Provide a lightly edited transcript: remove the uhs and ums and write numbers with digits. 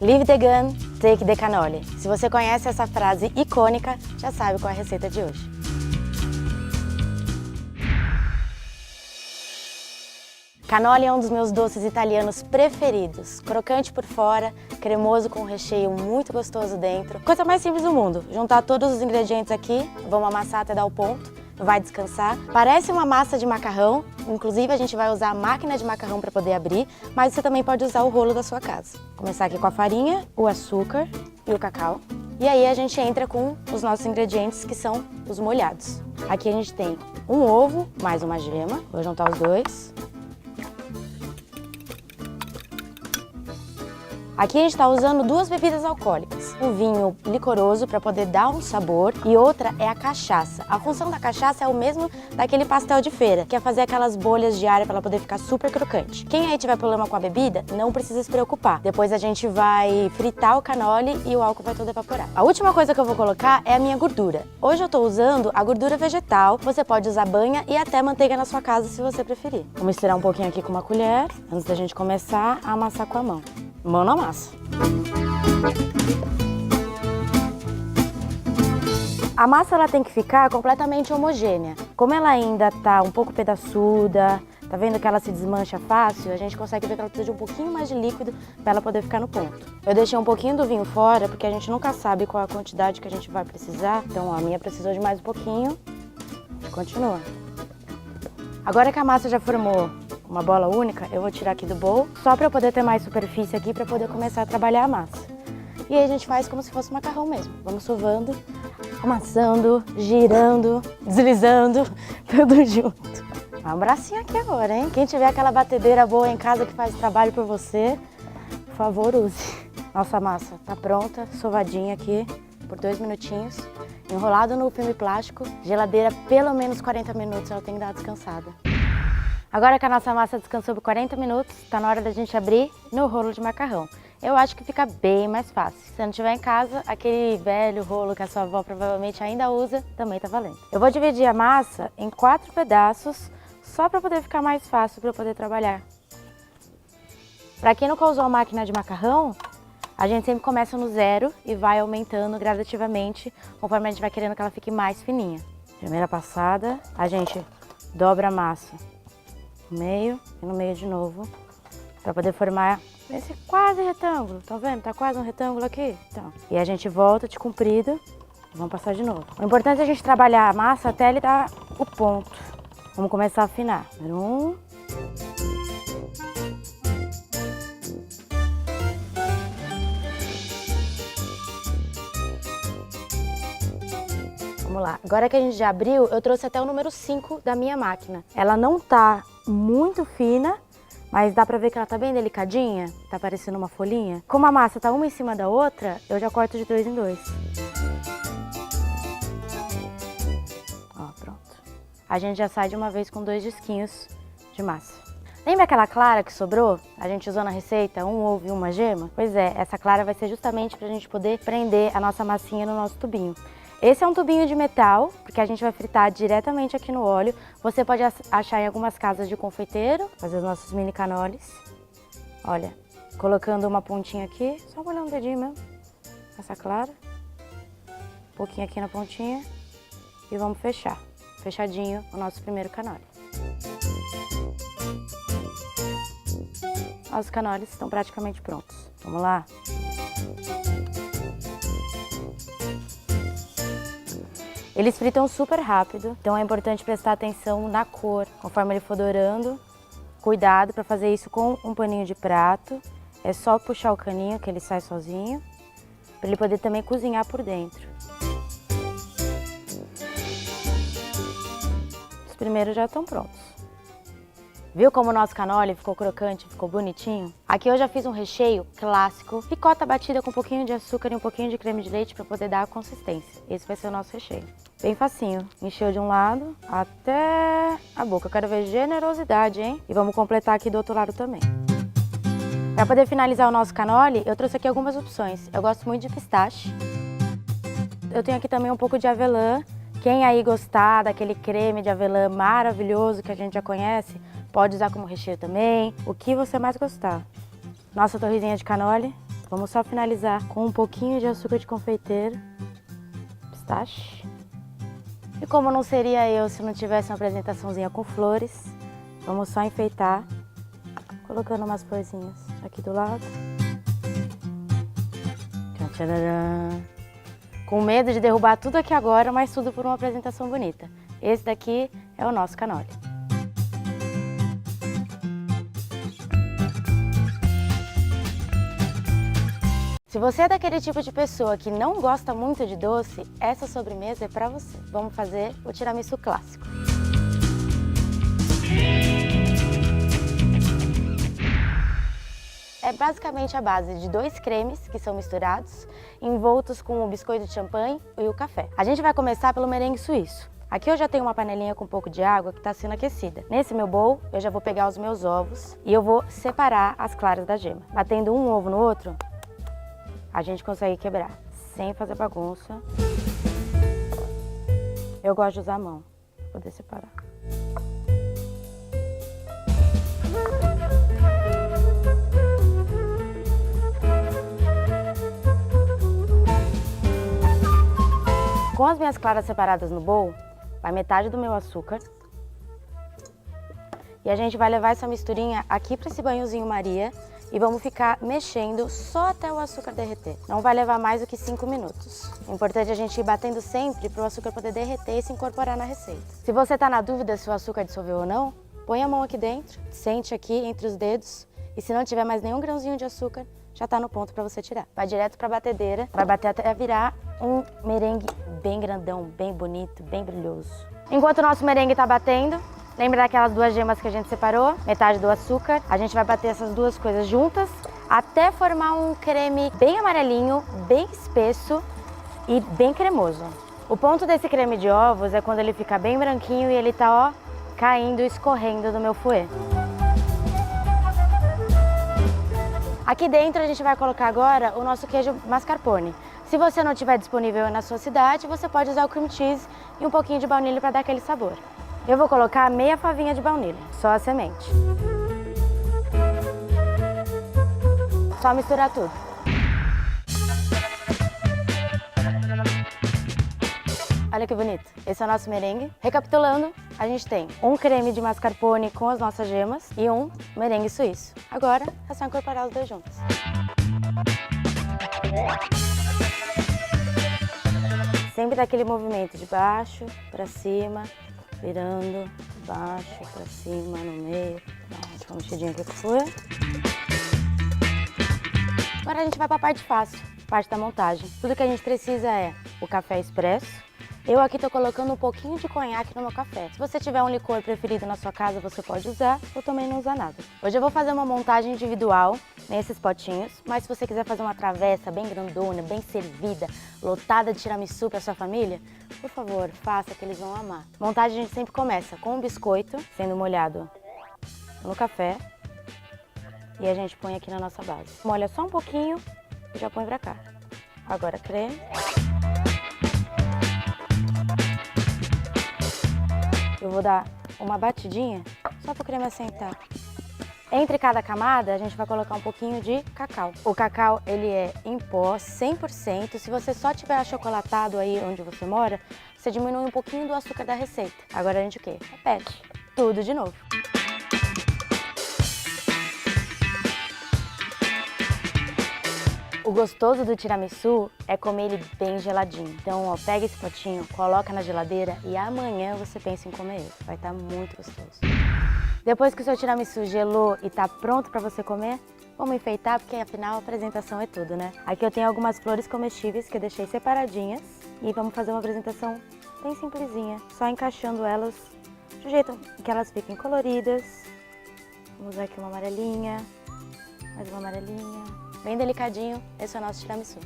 Leave the gun, take the cannoli. Se você conhece essa frase icônica, já sabe qual é a receita de hoje. Cannoli é um dos meus doces italianos preferidos. Crocante por fora, cremoso com um recheio muito gostoso dentro. Coisa mais simples do mundo. Juntar todos os ingredientes aqui, vamos amassar até dar o ponto, vai descansar. Parece uma massa de macarrão, inclusive a gente vai usar a máquina de macarrão para poder abrir, mas você também pode usar o rolo da sua casa. Começar aqui com a farinha, o açúcar e o cacau. E aí a gente entra com os nossos ingredientes, que são os molhados. Aqui a gente tem um ovo mais uma gema, vou juntar os dois. Aqui a gente está usando duas bebidas alcoólicas, um vinho licoroso para poder dar um sabor e outra é a cachaça. A função da cachaça é o mesmo daquele pastel de feira, que é fazer aquelas bolhas de ar para ela poder ficar super crocante. Quem aí tiver problema com a bebida, não precisa se preocupar. Depois a gente vai fritar o cannoli e o álcool vai todo evaporar. A última coisa que eu vou colocar é a minha gordura. Hoje eu estou usando a gordura vegetal, você pode usar banha e até manteiga na sua casa se você preferir. Vou misturar um pouquinho aqui com uma colher, antes da gente começar a amassar com a mão. Mão na massa. A massa ela tem que ficar completamente homogênea. Como ela ainda tá um pouco pedaçuda, tá vendo que ela se desmancha fácil, a gente consegue ver que ela precisa de um pouquinho mais de líquido para ela poder ficar no ponto. Eu deixei um pouquinho do vinho fora porque a gente nunca sabe qual a quantidade que a gente vai precisar. Então, ó, a minha precisou de mais um pouquinho. A gente continua. Agora que a massa já formou uma bola única, eu vou tirar aqui do bowl, só para eu poder ter mais superfície aqui para poder começar a trabalhar a massa. E aí a gente faz como se fosse macarrão mesmo. Vamos sovando, amassando, girando, deslizando, tudo junto. Um abracinho aqui agora, hein? Quem tiver aquela batedeira boa em casa que faz trabalho por você, por favor, use. Nossa massa tá pronta, sovadinha aqui por 2 minutinhos, enrolado no filme plástico, geladeira pelo menos 40 minutos, ela tem que dar uma descansada. Agora que a nossa massa descansou por 40 minutos, está na hora da gente abrir no rolo de macarrão. Eu acho que fica bem mais fácil. Se não tiver em casa, aquele velho rolo que a sua avó provavelmente ainda usa, também tá valendo. Eu vou dividir a massa em 4 pedaços, só para poder ficar mais fácil para eu poder trabalhar. Para quem nunca usou a máquina de macarrão, a gente sempre começa no zero e vai aumentando gradativamente, conforme a gente vai querendo que ela fique mais fininha. Primeira passada, a gente dobra a massa no meio e no meio de novo, para poder formar esse quase retângulo. Tá vendo? Tá quase um retângulo aqui. Então, e a gente volta de comprido e vamos passar de novo. O importante é a gente trabalhar a massa até ele dar o ponto. Vamos começar a afinar. Número 1. Vamos lá. Agora que a gente já abriu, eu trouxe até o número 5 da minha máquina. Ela não tá muito fina, mas dá pra ver que ela tá bem delicadinha, tá parecendo uma folhinha. Como a massa tá uma em cima da outra, eu já corto de 2 em 2. Ó, pronto. A gente já sai de uma vez com 2 disquinhos de massa. Lembra aquela clara que sobrou? A gente usou na receita um ovo e uma gema? Pois é, essa clara vai ser justamente pra gente poder prender a nossa massinha no nosso tubinho. Esse é um tubinho de metal, porque a gente vai fritar diretamente aqui no óleo. Você pode achar em algumas casas de confeiteiro, fazer os nossos mini cannolis. Olha, colocando uma pontinha aqui, só molhar um dedinho mesmo, essa clara. Um pouquinho aqui na pontinha e vamos fechar. Fechadinho o nosso primeiro cannoli. Nossos cannolis estão praticamente prontos. Vamos lá? Eles fritam super rápido, então é importante prestar atenção na cor, conforme ele for dourando. Cuidado para fazer isso com um paninho de prato. É só puxar o caninho que ele sai sozinho, para ele poder também cozinhar por dentro. Os primeiros já estão prontos. Viu como o nosso cannoli ficou crocante, ficou bonitinho? Aqui eu já fiz um recheio clássico, ricota batida com um pouquinho de açúcar e um pouquinho de creme de leite para poder dar a consistência. Esse vai ser o nosso recheio. Bem facinho. Encheu de um lado até a boca. Eu quero ver generosidade, hein? E vamos completar aqui do outro lado também. Para poder finalizar o nosso cannoli, eu trouxe aqui algumas opções. Eu gosto muito de pistache. Eu tenho aqui também um pouco de avelã. Quem aí gostar daquele creme de avelã maravilhoso que a gente já conhece, pode usar como recheio também, o que você mais gostar. Nossa torrezinha de cannoli Vamos só finalizar com um pouquinho de açúcar de confeiteiro, pistache. E como não seria eu se não tivesse uma apresentaçãozinha com flores, vamos só enfeitar, colocando umas florzinhas aqui do lado. Tcharam! Com medo de derrubar tudo aqui agora, mas tudo por uma apresentação bonita. Esse daqui é o nosso cannoli. Se você é daquele tipo de pessoa que não gosta muito de doce, essa sobremesa é para você. Vamos fazer o tiramisu clássico. É basicamente a base de 2 cremes que são misturados, envoltos com o biscoito de champanhe e o café. A gente vai começar pelo merengue suíço. Aqui eu já tenho uma panelinha com um pouco de água que está sendo aquecida. Nesse meu bowl, eu já vou pegar os meus ovos e eu vou separar as claras da gema. Batendo um ovo no outro, a gente consegue quebrar, sem fazer bagunça. Eu gosto de usar a mão para poder separar. Com as minhas claras separadas no bowl, vai metade do meu açúcar. E a gente vai levar essa misturinha aqui para esse banhozinho Maria e vamos ficar mexendo só até o açúcar derreter. Não vai levar mais do que 5 minutos. O importante é a gente ir batendo sempre para o açúcar poder derreter e se incorporar na receita. Se você está na dúvida se o açúcar dissolveu ou não, põe a mão aqui dentro, sente aqui entre os dedos e se não tiver mais nenhum grãozinho de açúcar, já está no ponto para você tirar. Vai direto para a batedeira, vai bater até virar um merengue bem grandão, bem bonito, bem brilhoso. Enquanto o nosso merengue está batendo, lembra daquelas 2 gemas que a gente separou? Metade do açúcar. A gente vai bater essas 2 coisas juntas até formar um creme bem amarelinho, bem espesso e bem cremoso. O ponto desse creme de ovos é quando ele fica bem branquinho e ele tá, ó, caindo e escorrendo do meu fouet. Aqui dentro a gente vai colocar agora o nosso queijo mascarpone. Se você não tiver disponível na sua cidade, você pode usar o cream cheese e um pouquinho de baunilha para dar aquele sabor. Eu vou colocar meia favinha de baunilha, só a semente. Só misturar tudo. Olha que bonito. Esse é o nosso merengue. Recapitulando, a gente tem um creme de mascarpone com as nossas gemas e um merengue suíço. Agora é só incorporar os 2 juntos. Sempre daquele movimento de baixo para cima, virando, baixo para cima, no meio. Dá uma mexidinha aqui com o fouet. Agora a gente vai para a parte fácil, parte da montagem. Tudo que a gente precisa é o café expresso. Eu aqui tô colocando um pouquinho de conhaque no meu café. Se você tiver um licor preferido na sua casa, você pode usar, ou também não usar nada. Hoje eu vou fazer uma montagem individual nesses potinhos, mas se você quiser fazer uma travessa bem grandona, bem servida, lotada de tiramisu para sua família, por favor, faça que eles vão amar. Montagem a gente sempre começa com um biscoito sendo molhado no café e a gente põe aqui na nossa base. Molha só um pouquinho e já põe pra cá. Agora creme. Eu vou dar uma batidinha só para o creme assentar. Entre cada camada, a gente vai colocar um pouquinho de cacau. O cacau, ele é em pó, 100%. Se você só tiver achocolatado aí onde você mora, você diminui um pouquinho do açúcar da receita. Agora a gente o quê? Repete. Tudo de novo. O gostoso do tiramisu é comer ele bem geladinho. Então, ó, pega esse potinho, coloca na geladeira e amanhã você pensa em comer ele. Vai estar muito gostoso. Depois que o seu tiramisu gelou e está pronto para você comer, vamos enfeitar, porque afinal a apresentação é tudo, né? Aqui eu tenho algumas flores comestíveis que eu deixei separadinhas e vamos fazer uma apresentação bem simplesinha, só encaixando elas do jeito que elas fiquem coloridas. Vamos usar aqui uma amarelinha, mais uma amarelinha. Bem delicadinho, esse é o nosso tiramisu.